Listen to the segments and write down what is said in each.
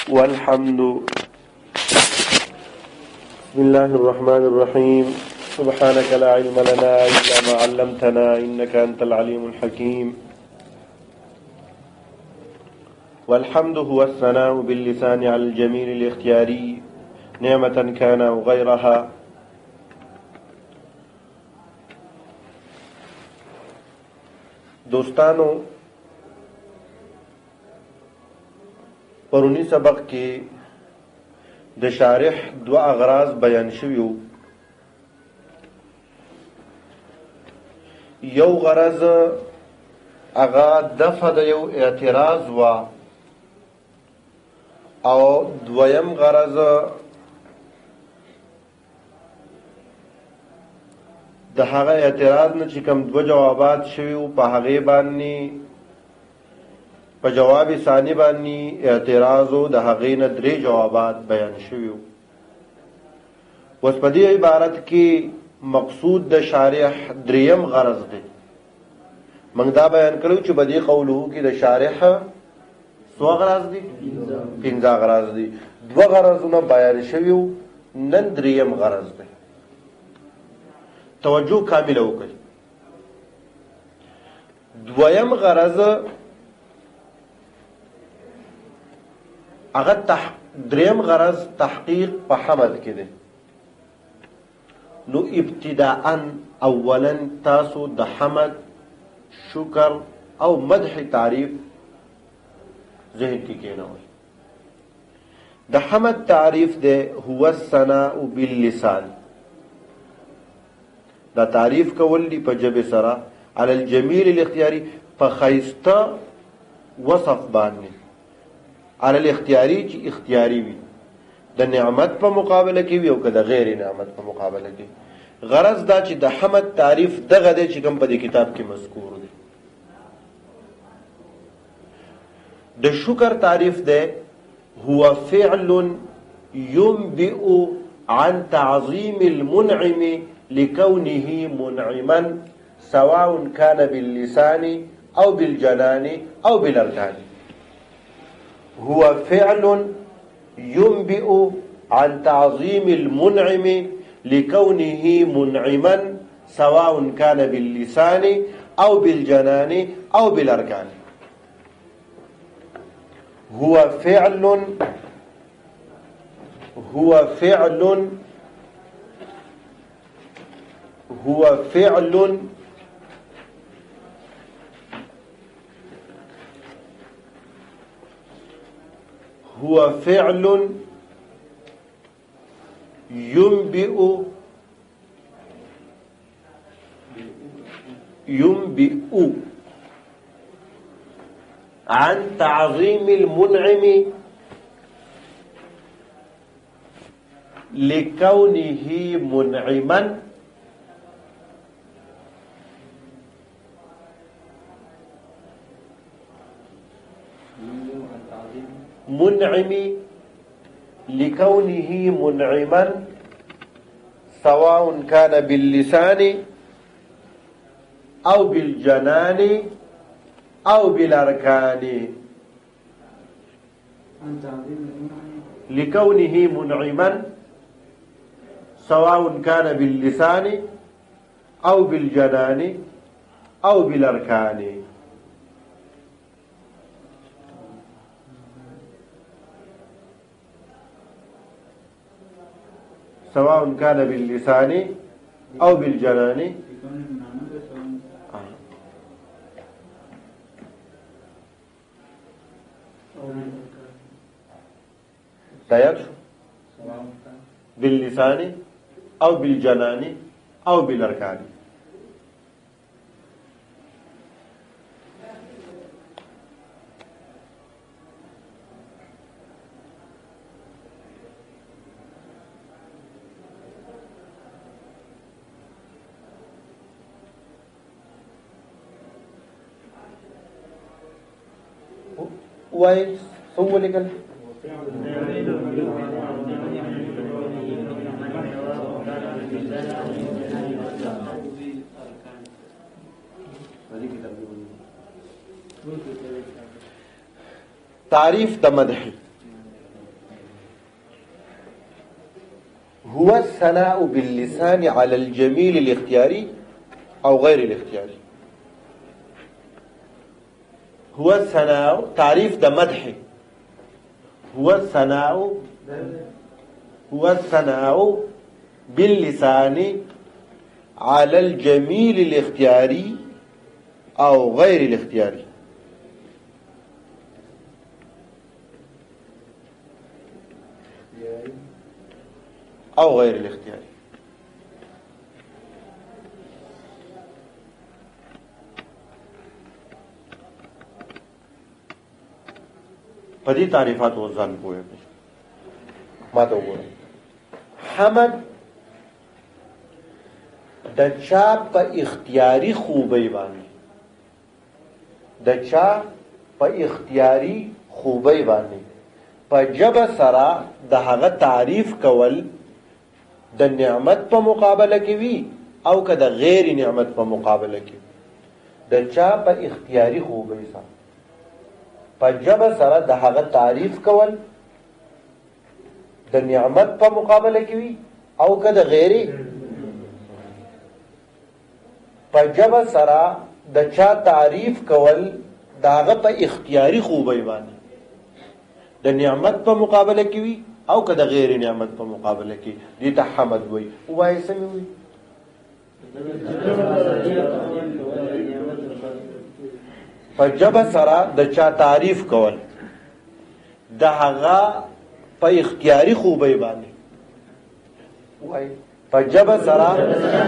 والحمد. بسم الله الرحمن الرحيم. سبحانك لا علم لنا إلا ما علمتنا إنك أنت العليم الحكيم. والحمد هو الثناء باللسان على الجميل الاختياري نعمة كان أو غيرها. دوستانو، پرونی سبق کې د شارح دو اغراض بیان شویو. یو غرض اغا دفع د یو اعتراض وا، او دویم غرض د هغه اعتراض نه چې کوم دو جوابات شویو په هغې باندې په جواب ثانی باندې اعتراضو د هغې نه درې جوابات بیان شویو. اوس په دې عبارت کې مقصود د شارح دریم غرض دی. موږ دا بیان کړو چې په دې قولو کې د شارح څو غرض دي؟ پنځه غرض دي. دوه غرضونه بیان شویو، نن دریم غرض دی. توجه کامله وکړئ. دویم غرض دریم غرض تحقیق په حمد کې دی. نو ابتداءً اولا تاسو د حمد، شکر او مدح تعریف ذهن کې کېنوئ. د حمد تعریف دی هو الثناء باللسان. دا تعریف کول دی په ژبې سره علی الجمیل الاختیاري، په ښایسته وصف باندې. علی الاختیاري چې اختیاري وي، د نعمت په مقابله کې وي او که د غیر نعمت په مقابله کې. غرض دا چې د حمد تعریف دغه دی چې کوم په دې کتاب کې مذکور دی. د شکر تعریف دی هو فعل ينبئ عن تعظيم المنعم لكونه منعما سواء كان باللسان أو بالجنان أو بالأركان. هو فعل ينبئ عن تعظيم المنعم لكونه منعما سواء كان باللسان أو بالجنان أو بالأركان. هو فعل هو فعل ينبئ عن تعظيم المنعم لكونه منعما لكونه منعما سواء كان باللسان أو بالجنان أو بالأركان. لكونه منعما سواء كان باللسان أو بالجنان أو بالأركان. سواء كان باللسان أو بالجنان. تيار باللسان أو بالجنان أو بالأركان. وين سووا لي قال تعریف د مدح. هو الثناء باللسان على الجميل الاختياري او غير الاختياري. هو الثناء تعريف د مدح. هو الثناء باللسان على الجميل الاختياري او غير الاختياري. او غیر الاختیاری. پدی تعریفات وزن پوئے ما تو گوئے حمد د چا په اختیاری خوبی باندې په جبه سره د هغه تعریف کول د نعمت په مقابله کې وي او که د غیر نعمت په مقابله کې. د چا په اختیاری خوبی سره په جبه سره د هغه تعریف کول د نعمت په مقابله کې وي او که د غیر په جبه سره د چا تعریف کول د هغه په اختیاری خوبی باندې د نعمت په مقابله کې وي او که د غیر نعمت په مقابله کې. دې ته حمد وایي. وایي څه مې وایي؟ په ژبه سره د چا تعریف کول د هغه په اختیاري خوبۍ باندې. وایي په ژبه سره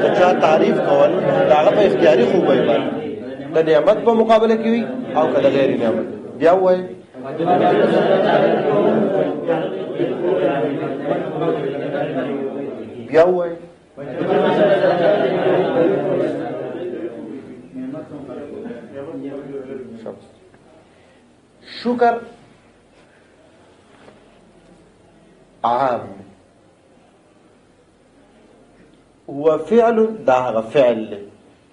د چا تعریف کول د هغه په اختیاري خوبۍ باندې د نعمت په مقابله کې وي او که د غیر نعمت. بیا وایي شکر عام هو فعل دا هغه فعل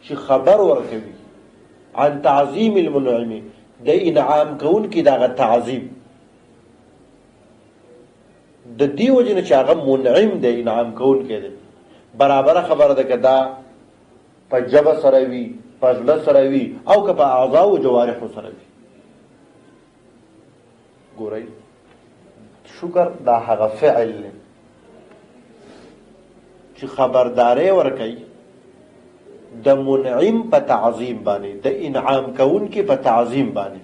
چې خبر ورکوي عن تعظیم المنعم د انعام کون کی دا تعظیم د دې وجه نه چې هغه منعم د انعام کون کې دی. برابر خبره ده که دا په ژبه سره وي په زړه سره وي او که په اعضاء او جوارحو سره وي. ګورئ شکر دا هغه فعل دی چې خبرداری ورکوي د منعم په تعظیم باندې د انعام کون کې په تعظیم باندې.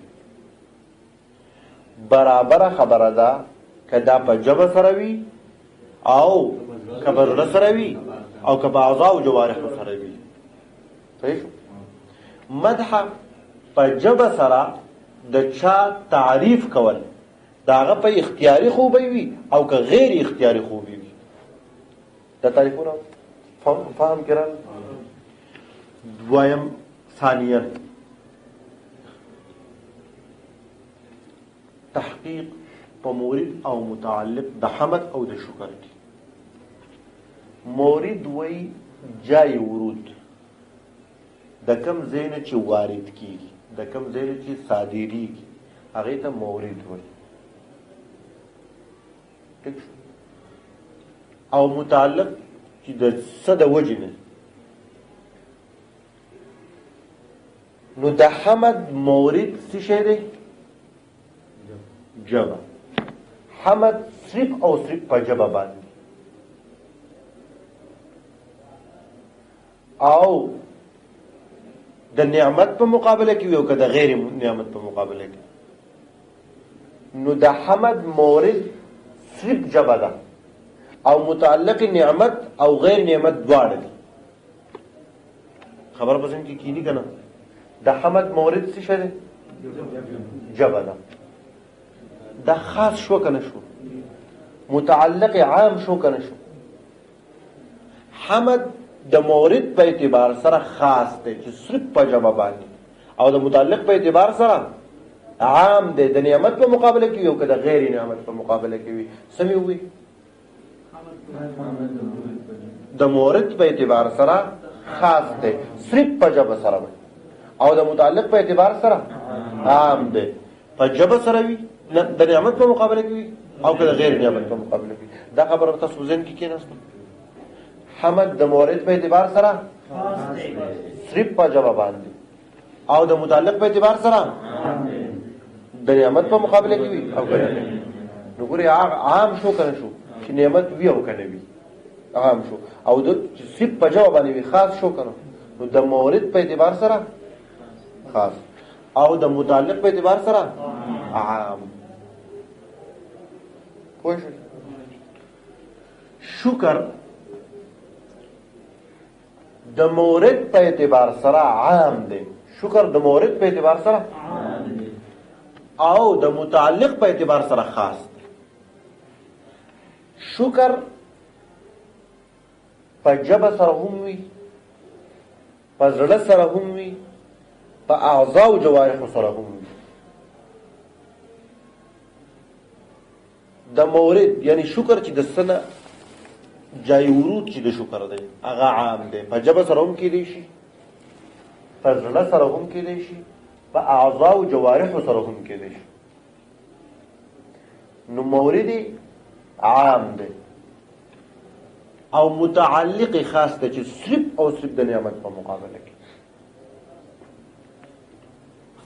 برابر خبره ده که دا په ژبه سره وي او که په زړه سره وي او که په اعضاء او جوارحو سره وي. صحیح شو؟ مدح په ژبه سره د چا تعریف کول د هغه په اختیاري خوبۍ وي او که غیر اختیاري خوبۍ وي. دا تعریفونه فهم کړل. دویم ثانیا تحقیق په مورد او متعلق د حمد او د شکر کې. مورد وی جای ورود د کم ځای نه چې وارد کیږي د کم ځای نه چې صادریږي هغې ته مورد وی. او متعلق چې د څه د وجې نه. نو د حمد مورد څه شی دی؟ ژبه. حمد صرف او صرف په ژبه باندې او د نعمت په مقابله کې وي او که د غیر نعمت په مقابله کې. نو د حمد مورد صرف ژبه ده او متعلق نعمت او غیر نعمت دواړه دي. خبر پسند کې کینی کنه. د حمد مورد څه شی دی؟ ژبه ده. دا خاص شو کنه شو؟ متعلق عام شو کنه شو؟ حمد د مورد په اعتبار سره خاص دی چې صرف په ژبه باندې او د متعلق په اعتبار سره عام دی د نعمت په مقابله کې او که د غیر نعمت په مقابله کې وي. سمې وي د مورد په اعتبار سره خاص دی صرف په ژبه سره وي او د متعلق په اعتبار سره عام دی. په ژبه سره وي د نعمت په مقابله کې وي او که د غیر نعمت په مقابله کې. دا خبره تاسو ذهن کې کېناستو. حمد د مورد په اعتبار سره صرف په جواب باندې او د متعلق په اعتبار سره د نعمت په مقابله کې وي او کنه. نو ګوري عام شو کنه شو چې نعمت وی او کنه وي عام شو، او د صرف په جواب باندې وي خاص شو کنه. نو د مورد په اعتبار سره خاص او د متعلق په اعتبار سره عام. پوه شئ؟ شکر د مورد په اعتبار سره عام دی. شکر د مورد په اعتبار سره او د متعلق په اعتبار سره خاص دی. شکر په جبه سره هم وي، په زړه سره هم وي، په اعضاء او جوارح سره هم وي. د مورد یعنی شکر چې د سنه جای ورود چې د شکر دی هغه عام دی. په جبه سره هم کېدی شي، په زړه سره هم کېدی شي، په اعضاء او جوارح سره هم کېدی شي. نو مورد عام دی او متعلق خاص دی چې صرف او صرف د نعمت په مقابله کې.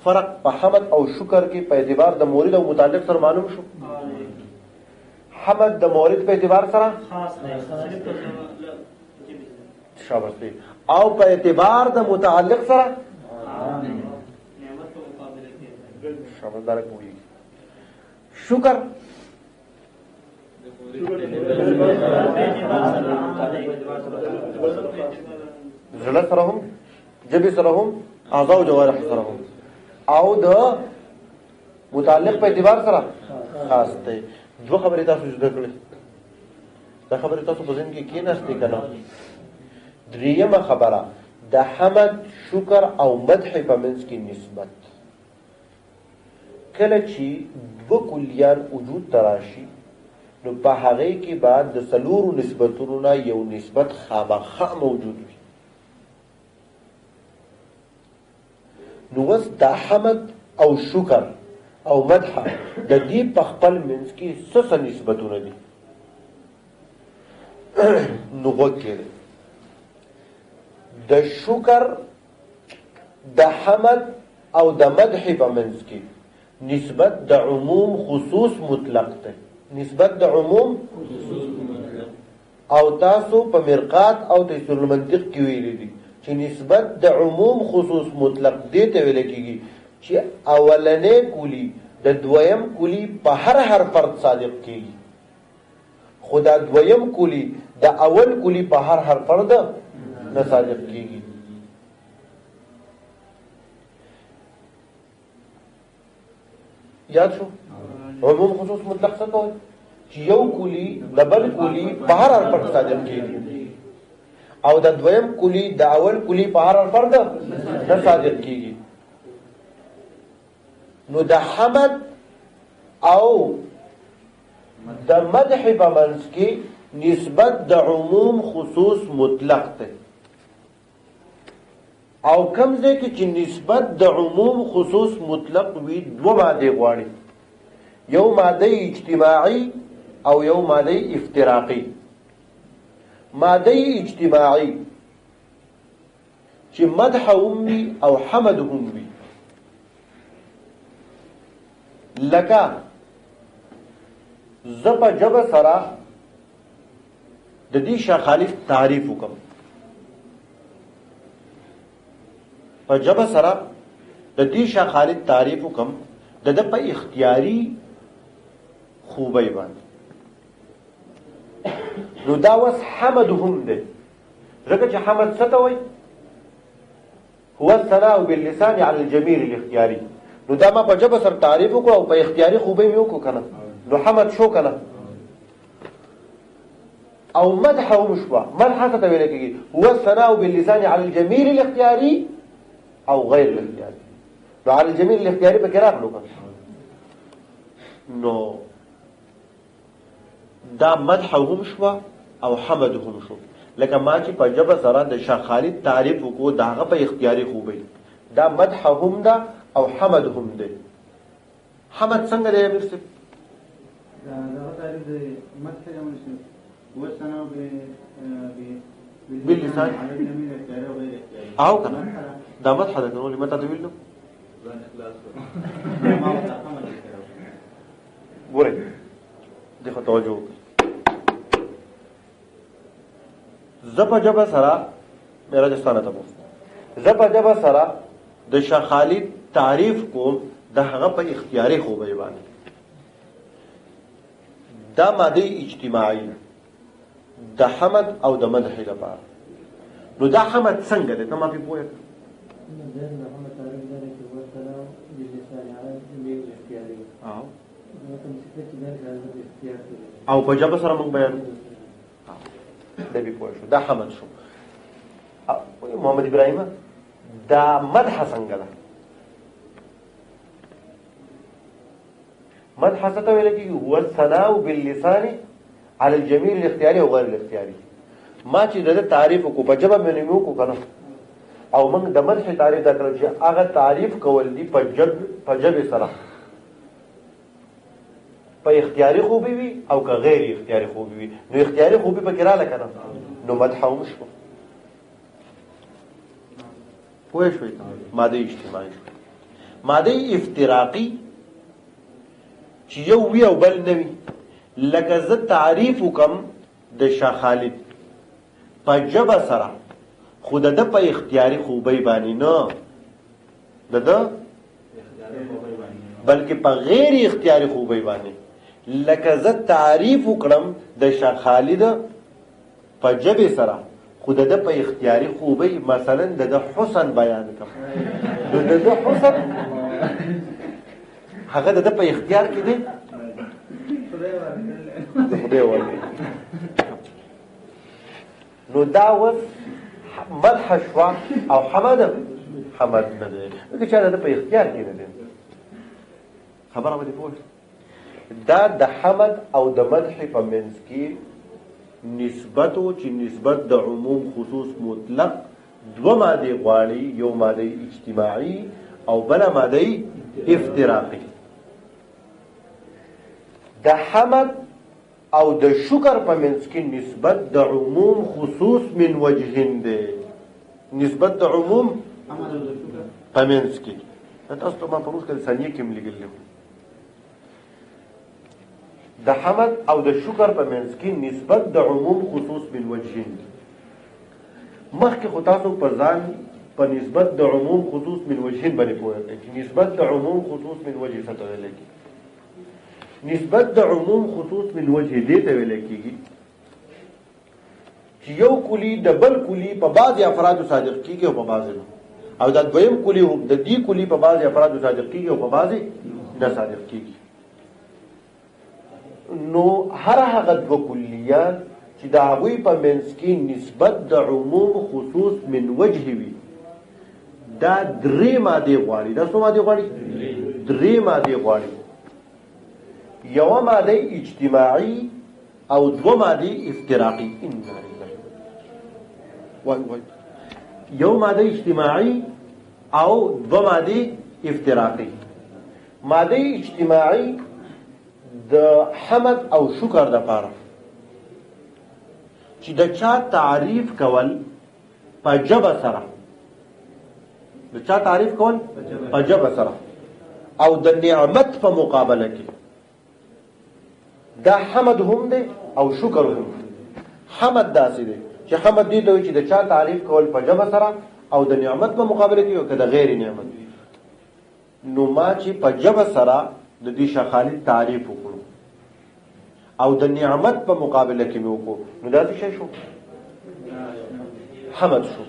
فرق په حمد او شکر کې په اعتبار د مورد او متعلق سره معلوم شو. حمد د مورد په اعتبار سره خاص دی شاباش دی او په اعتبار د متعلق سره نعمت په مقابله کې شاباش دارک وي. شکر زړه سره هم، جبه سره هم، اعضاء او جوارح سره هم او د متعلق په اعتبار سره خاص دی. دو خبرې تاسو زده کړې. دا خبرې تاسو په ذهن کې کېناستې که نه؟ درېیمه خبره د حمد، شکر او مدح په منځ کې نسبت. کله چې دوه کلیان وجود ته راشي نو په هغې کې بعد د څلورو نسبتونو نه یو نسبت خامخا موجود وي. نو اوس دا حمد او شکر او مدح د دې په خپل منځ کې څه نسبتونه دي؟ نو وکړئ د شکر، د حمد او د مدح په منځ کې نسبت د عموم خصوص مطلق ده. نسبت د عموم او تاسو په مرقات او تفسیر المنطق کې ویلي دي چې نسبت د عموم خصوص مطلق دې ته ویل کېږي چې اولنې کلی د دویم کلی په هر فرد صادق کېږي، خو دا دویم کلی د اول کلی په هر فرد نه صادق کېږي. یاد شو؟ عموم خصوص مطلق څه کوي؟ چې یو کلی د بل کلی په هر فرد صادق کېږي او د دویم کلی د اول کلی په هر فرد نه صادق کېږي. نو د حمد او د مدح په منځ کې نسبت د عموم خصوص مطلق ده. او کم ځای کې چې نسبت د عموم خصوص مطلق وي دوه مادې غواړي، یو ماده اجتماعي او یو ماده افتراقي. ماده اجتماعي چې مدح هم وي او حمد هم وي، لکه زپا جب سرا د دې شاه خالد تعریف وکم، په جب سرا د دې شاه خالد تعریف وکم د د په اختیاري خوبی باندې. نو دا وس حمد هم ده، ځکه چې حمد څه ته وایي؟ هو الثناء باللسان على الجميل الاختیاري. نو دا ما په جبه سره تعریف وکړو او په اختیاري خوبۍ مې وکړو کنه، نو حمد شو کنه. او مدح هم شوه. مدح څه ته ویل کېږي؟ هو الثناء باللسان على الجميل الاختیاري او غیر الاختیاري. نو على الجميل الاختیاري پکې راغلو کنه. نو دا مدح هم شوه او حمد هم شو. لکه ما چې په جبه سره د شاه خالد تعریف وکړو د هغه په اختیاري خوبۍ، دا مدح هم ده او حمد هم ده. حمد څنګه دی امیر صاحب؟ تعرف مدح الأمر شنو؟ هو الثناء باللسان على الجميع الاختياري وغير الاختياري. أو كنا ده مدح ده كانوا لمتى تقول له؟ ما هو تعقم الاختياري. ګورئ دغه توجه وکړئ. زه په ژبه سره راجستان ته وم، زه په ژبه سره د شاه خالد تعریف کوم د هغه په اختیاري خوبۍ باندې. دا ماده اجتماعي د حمد او د مدح لپاره. نو دا حمد څنګه دی؟ ته ما پې پوهه کړه. او په ژبه سره موږ بیان دا به پوه شو. دا حمد شو. محمد ابراهیم دا مدح څنګه ده؟ مدح څه ته ویل کېږي؟ هو الثناء باللسان على الجميل الاختیاري او غیر الاختیاري. ما چې د تعریف کو په ژبه باندې مو کو کنه او موږ د مدح تعریف دا کړو چې هغه تعریف کول دي په ژبه سره په اختیاري خوبي وي او که غیر اختیاري خوبي وي. نو اختیاري خوبي پکې رااله کنه نو مدح هم شو. پوه شوي؟ ماده اجتماعي شو. ماده افتراقي چې یو وی او بل نه وي. لکه زه تعریف وکم د شاه خالد په ژبه سره خو د ده په اختیاري خوبۍ باندې نه، د ده بلکې په غیر اختیاري خوبۍ باندې. لکه زه تعریف وکړم د شاه خالد په ژبې سره خو د ده په اختیاري خوبۍ، مثلا د ده حسن بیان کړم، نو د ده حسن هغه د ده په اختیار کې دی، د خدای ورکړي. نو دا اوس مدح شوه او حمد نه دی، ځکه چې د ده په اختیار کې نه دی. خبره به دې پوه شو. دا د حمد او د مدح په منځ کې نسبت و چې نسبت د عموم خصوص مطلق دوه مادې غواړي، یو ماده اجتماعي او بله ماده افتراقي. د حمد او د شکر په منځ کې نسبت د عموم خصوص من وجهین دی. نسبت د عموم په منځ کې تاسو ته ما په روز کې ثانیه کې ملګري د حمد او د شکر په منځ کې نسبت د عموم خصوص من وجهین. مخکې خو تاسو پر ځان په نسبت د عموم خصوص من وجهین باندې پوهه کړئ چې نسبت د عموم خصوص من وجه څه ته ویل کېږي. نسبت د عموم خصوص من وجه دې ته ویل کېږي چې یو کلی د بل کلی په بعضې افرادو صادق کېږي او په بعضې نه، او دا دویم کلی هم د دې کلی په بعضې افرادو صادق کېږي او په بعضې نه صادق کېږي. نو هر هغه دوه کلیات چې د هغوی په منځ کې نسبت د عموم خصوص من وجه وي، دا درې مادې غواړي. دا څو مادې غواړي؟ درې مادې غواړي. یوه ماده اجتماعي او دوه مادې افتراقي. وای یو ماده اجتماعي او دوه مادې افتراقي. ماده اجتماعي د حمد او شکر دپاره چې د چا تعریف کول په ژبه سره، د چا تعریف کول په ژبه سره او د نعمت په مقابله کې، دا حمد هم دی او شکر هم. حمد داسې دی چې حمد دې ته وایي چې د چا تعریف کول په ژبه سره او د نعمت په مقابله کې او که د غیر نعمت وي. نو ما چې په ژبه سره د دې شاه خالد تعریف وکړو او د نعمت په مقابله کې مې وکړو، نو دا څه شو؟ حمد شو.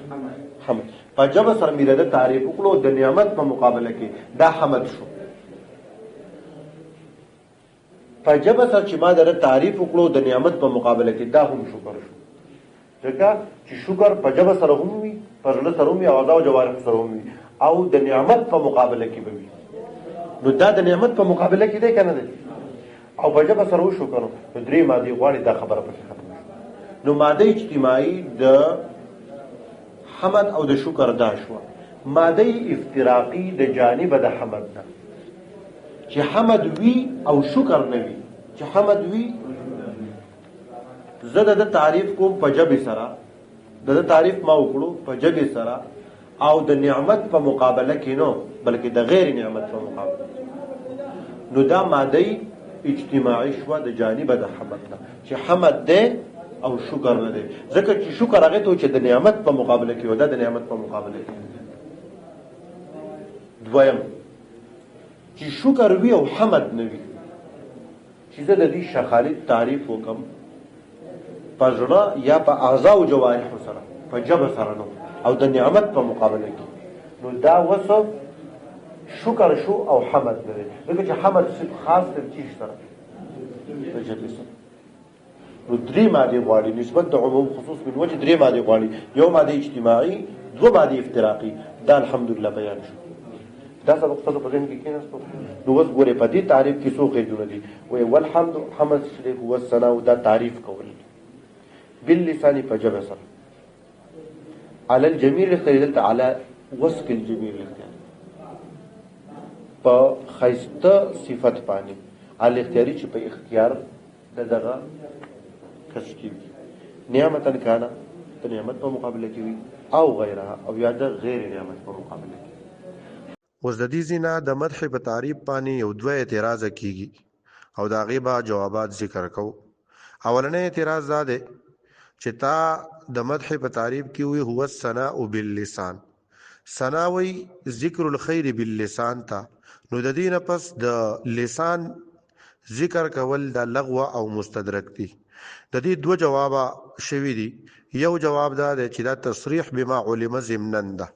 حمد په ژبه سره مې د تعریف وکړو د نعمت په مقابله کې، دا حمد شو. په ژبه سره چې ما د تعریف وکړو د نعمت په مقابله کې، دا هم شکر شو. ځکه چې شکر په ژبه سره هم وي، په زړه سره هم وي، او اعضاء او جوارح سره هم وي، او د نعمت په مقابله کې به وي. نو دا د نعمت په مقابله کې دی که نه دی؟ او په ژبه سره وشو که نو درې مادې غواړي. دا خبره پکې ختمه شوه. نو ماده اجتماعي د حمد او د شکر دا شوه. ماده افتراقي د جانبه د حمد نه، چې حمد وي او شکر نه وي، چې حمد وي زه د تعریف کوم په ژبې سره د تعریف ما وکړو په ژبې سره او د نعمت په مقابله کې نو بلکې د غیر نعمت په مقابله نو دا ماده اجتماعي شوه د جانب د حمد نه چې حمد ده او شکر نه ده ځکه چې شکر هغه ته چې د نعمت په مقابله کې ودا د نعمت په مقابله کې دویم چې شکر وي او حمد نه وي چې زه د دې شخالت تعریف وکم په زړه یا په اعضاء او جوارح سره په جبه سره نو او د نعمت په مقابله کې نو دا وصف شکر شو او حمد نه دی ځکه چې حمد خاص تر چیز سره په جبه سره نو درې ماده غواړي نسبت د عموم خصوص من وجه درې ماده غواړي یو ماده اجتماعي دو ماده افتراقي دا الحمدلله بیان شو دا سبق تاسو په ذهن کې کېناستو نو اوس ګوره په دې تعریف کې څو قیدونه دي وای والحمد حمد شریف هو الثناء دا تعریف کول باللسان په جبه سره على الجميل اختیار على وصف الجميل اختیار په خیسته صفت باندې علي اختیاري چې په اختیار دغه کس کیږي نعمتن کانا ته نعمت په مقابله کې وي او غیرها او یا د غیر نعمت په مقابله کې اوس د دې زینا د مدح په تعریف باندې یو دوه اعتراض کیږي او دا غیبه جوابات ذکر کو اولنې اعتراض دا ده چې تا د مدح په تعریف کې وي هو الثناء باللسان ثنا وی ذکر الخير باللسان تا نو د دې نه پس د لسان ذکر کول د لغو او مستدرک دي د دې دوه جوابه شوي دي یو جواب دا دی چې دا تصریح بما علم ضمنا ده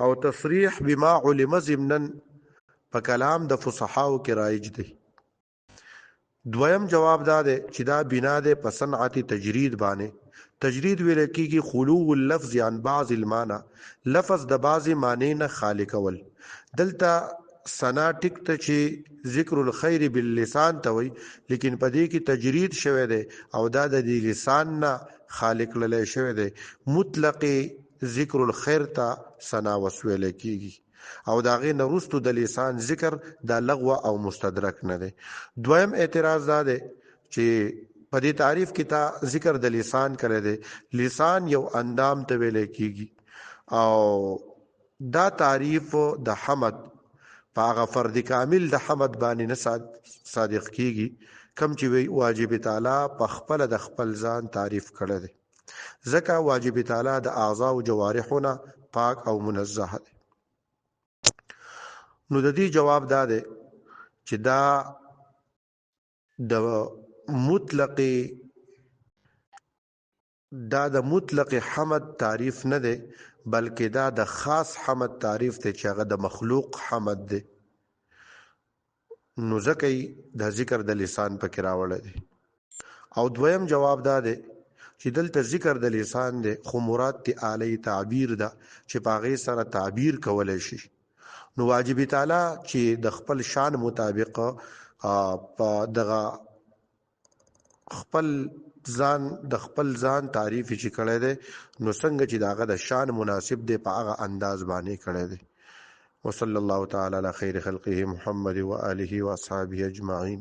او تصریح بما علم ضمنا په کلام د فصحاو کې رایج دی دویم جواب دا دی چې دا بنا ده په صنعت تجرید باندې تجرید ویل کېږي خلو اللفظ عن بعض المعنى لفظ د بعضی معنی نه خالی کول دلته سنا ټیک ته چې ذکر الخير باللسان ته وي لیکن په دې کې تجرید شوه دی او دا د دې لسان نه خالق للی شوه دی مطلق ذکر الخير ته سنا وسویل کېږي او دا غي نرستو د لسان ذکر د لغو او مستدرک نه دی دویم اعتراض دا دی چې په دې تعریف کې تا ذکر د لسان کړی دی لسان یو اندام ته ویل کېږي او دا تعریف د حمد هغه فرد کامل د حمد باندې نه صادق کیږي کم چې وی واجب تعالی په خپل د خپل ځان تعریف کړی دی ځکه واجب تعالی د اعضاء او جوارحونه پاک او منزه دی نو د دې جواب دا دی چې دا د مطلق حمد تعریف نه دی بلکې دا د خاص حمد تعریف ته چې هغه د مخلوق حمد دی نو ځکه د ذکر د لسان پکې راوړل دی او دویم جواب دا دی چې دلته ذکر د لسان دی خو مراد تی اعلی تعبیر ده چې پاغه سره تعبیر کولای شي نو واجب تعالی چې د خپل شان مطابق په دغه خپل ځان تعریف چې کړی دی نو څنګه چې داغه د شان مناسب دی په هغه انداز باندې کړی دی وصلی الله تعالی علی خیر خلقه محمد و آله و اصحابہ اجمعین